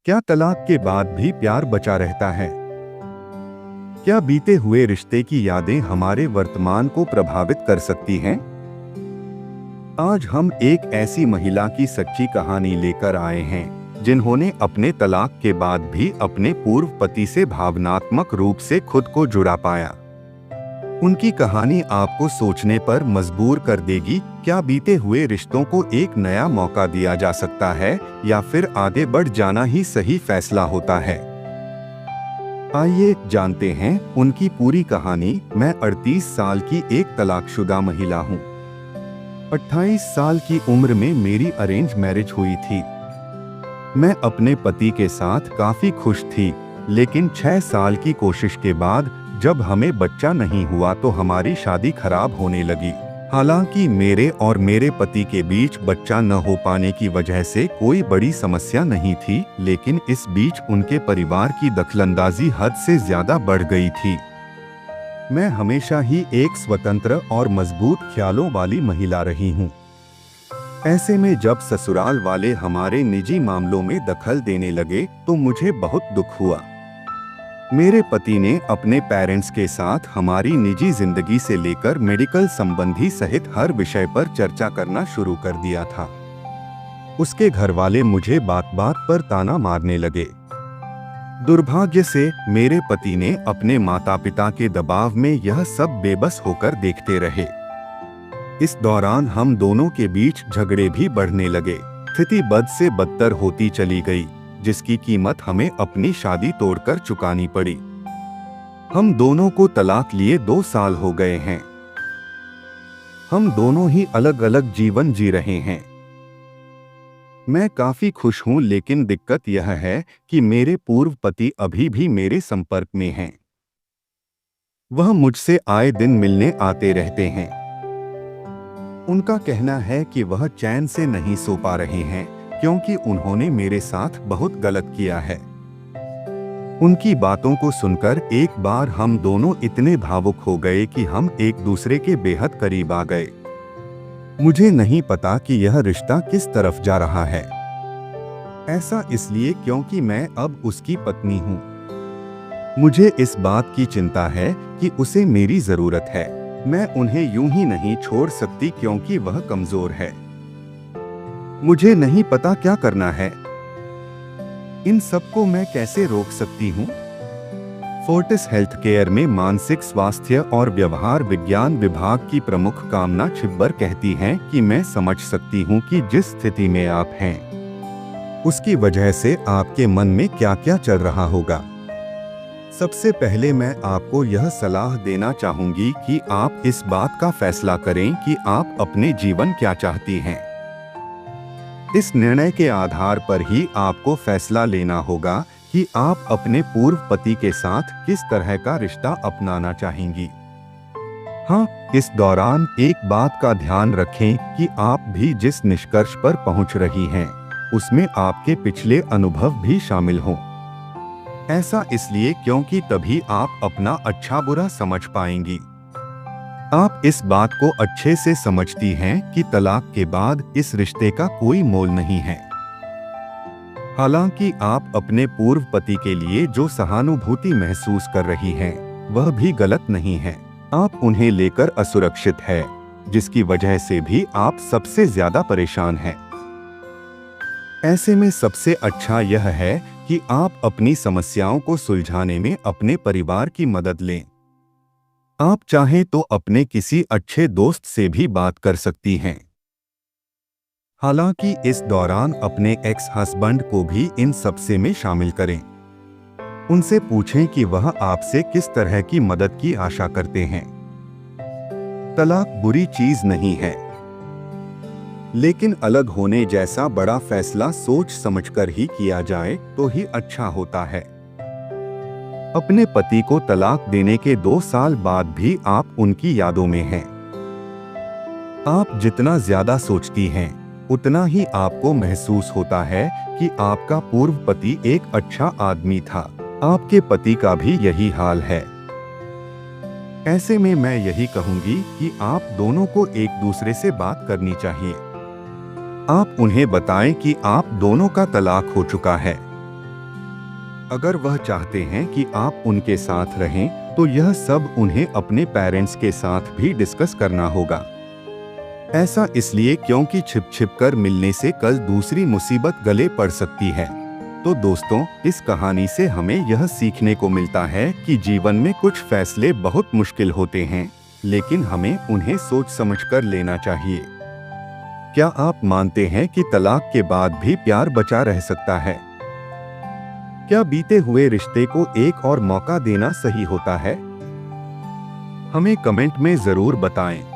क्या तलाक के बाद भी प्यार बचा रहता है? क्या बीते हुए रिश्ते की यादें हमारे वर्तमान को प्रभावित कर सकती हैं? आज हम एक ऐसी महिला की सच्ची कहानी लेकर आए हैं जिन्होंने अपने तलाक के बाद भी अपने पूर्व पति से भावनात्मक रूप से खुद को जुड़ा पाया। उनकी कहानी आपको सोचने पर मजबूर कर देगी। क्या बीते हुए रिश्तों को एक नया मौका दिया जा सकता है या फिर आगे बढ़ जाना ही सही फैसला होता है? आइए जानते हैं उनकी पूरी कहानी। मैं 38 साल की एक तलाकशुदा महिला हूँ। 28 साल की उम्र में मेरी अरेंज मैरिज हुई थी। मैं अपने पति के साथ काफी खुश थी, लेकिन 6 साल की कोशिश के बाद जब हमें बच्चा नहीं हुआ तो हमारी शादी खराब होने लगी। हालांकि मेरे और मेरे पति के बीच बच्चा न हो पाने की वजह से कोई बड़ी समस्या नहीं थी, लेकिन इस बीच उनके परिवार की दखलंदाजी हद से ज्यादा बढ़ गई थी। मैं हमेशा ही एक स्वतंत्र और मजबूत ख्यालों वाली महिला रही हूँ। ऐसे में जब ससुराल वाले हमारे निजी मामलों में दखल देने लगे तो मुझे बहुत दुख हुआ। मेरे पति ने अपने पेरेंट्स के साथ हमारी निजी जिंदगी से लेकर मेडिकल संबंधी सहित हर विषय पर चर्चा करना शुरू कर दिया था। उसके घर वाले मुझे बात बात पर ताना मारने लगे। दुर्भाग्य से मेरे पति ने अपने माता पिता के दबाव में यह सब बेबस होकर देखते रहे। इस दौरान हम दोनों के बीच झगड़े भी बढ़ने लगे। स्थिति बद से बदतर होती चली गई, जिसकी कीमत हमें अपनी शादी तोड़कर चुकानी पड़ी। हम दोनों को तलाक लिए 2 साल हो गए हैं। हम दोनों ही अलग अलग जीवन जी रहे हैं। मैं काफी खुश हूं, लेकिन दिक्कत यह है कि मेरे पूर्व पति अभी भी मेरे संपर्क में हैं। वह मुझसे आए दिन मिलने आते रहते हैं। उनका कहना है कि वह चैन से नहीं सो पा रहे हैं क्योंकि उन्होंने मेरे साथ बहुत गलत किया है। उनकी बातों को सुनकर एक बार हम दोनों इतने भावुक हो गए कि हम एक दूसरे के बेहद करीब आ गए। मुझे नहीं पता कि यह रिश्ता किस तरफ जा रहा है। ऐसा इसलिए क्योंकि मैं अब उसकी पत्नी हूँ। मुझे इस बात की चिंता है कि उसे मेरी जरूरत है। मैं उन्हें यूं ही नहीं छोड़ सकती क्योंकि वह कमजोर है। मुझे नहीं पता क्या करना है। इन सबको मैं कैसे रोक सकती हूँ? फोर्टिस हेल्थकेयर में मानसिक स्वास्थ्य और व्यवहार विज्ञान विभाग की प्रमुख कामना छिब्बर कहती हैं कि मैं समझ सकती हूँ कि जिस स्थिति में आप हैं, उसकी वजह से आपके मन में क्या क्या चल रहा होगा। सबसे पहले मैं आपको यह सलाह देना चाहूंगी कि आप इस बात का फैसला करें कि आप अपने जीवन क्या चाहती हैं। इस निर्णय के आधार पर ही आपको फैसला लेना होगा कि आप अपने पूर्व पति के साथ किस तरह का रिश्ता अपनाना चाहेंगी। हाँ, इस दौरान एक बात का ध्यान रखें कि आप भी जिस निष्कर्ष पर पहुंच रही हैं, उसमें आपके पिछले अनुभव भी शामिल हों। ऐसा इसलिए क्योंकि तभी आप अपना अच्छा बुरा समझ पाएंगी। आप इस बात को अच्छे से समझती हैं कि तलाक के बाद इस रिश्ते का कोई मोल नहीं है। हालांकि आप अपने पूर्व पति के लिए जो सहानुभूति महसूस कर रही हैं, वह भी गलत नहीं है। आप उन्हें लेकर असुरक्षित है, जिसकी वजह से भी आप सबसे ज्यादा परेशान हैं। ऐसे में सबसे अच्छा यह है कि आप अपनी समस्याओं को सुलझाने में अपने परिवार की मदद लें। आप चाहें तो अपने किसी अच्छे दोस्त से भी बात कर सकती हैं। हालांकि इस दौरान अपने एक्स हस्बैंड को भी इन सबसे में शामिल करें। उनसे पूछें कि वह आपसे किस तरह की मदद की आशा करते हैं। तलाक बुरी चीज नहीं है, लेकिन अलग होने जैसा बड़ा फैसला सोच समझकर ही किया जाए तो ही अच्छा होता है। अपने पति को तलाक देने के 2 साल बाद भी आप उनकी यादों में हैं। आप जितना ज्यादा सोचती हैं, उतना ही आपको महसूस होता है कि आपका पूर्व पति एक अच्छा आदमी था। आपके पति का भी यही हाल है। ऐसे में मैं यही कहूंगी कि आप दोनों को एक दूसरे से बात करनी चाहिए। आप उन्हें बताएं कि आप दोनों का तलाक हो चुका है। अगर वह चाहते हैं कि आप उनके साथ रहें, तो यह सब उन्हें अपने पेरेंट्स के साथ भी डिस्कस करना होगा। ऐसा इसलिए क्योंकि छिप छिप कर मिलने से कल दूसरी मुसीबत गले पड़ सकती है। तो दोस्तों, इस कहानी से हमें यह सीखने को मिलता है कि जीवन में कुछ फैसले बहुत मुश्किल होते हैं, लेकिन हमें उन्हें सोच समझकर लेना चाहिए। क्या आप मानते हैं कि तलाक के बाद भी प्यार बचा रह सकता है? क्या बीते हुए रिश्ते को एक और मौका देना सही होता है? हमें कमेंट में जरूर बताएं।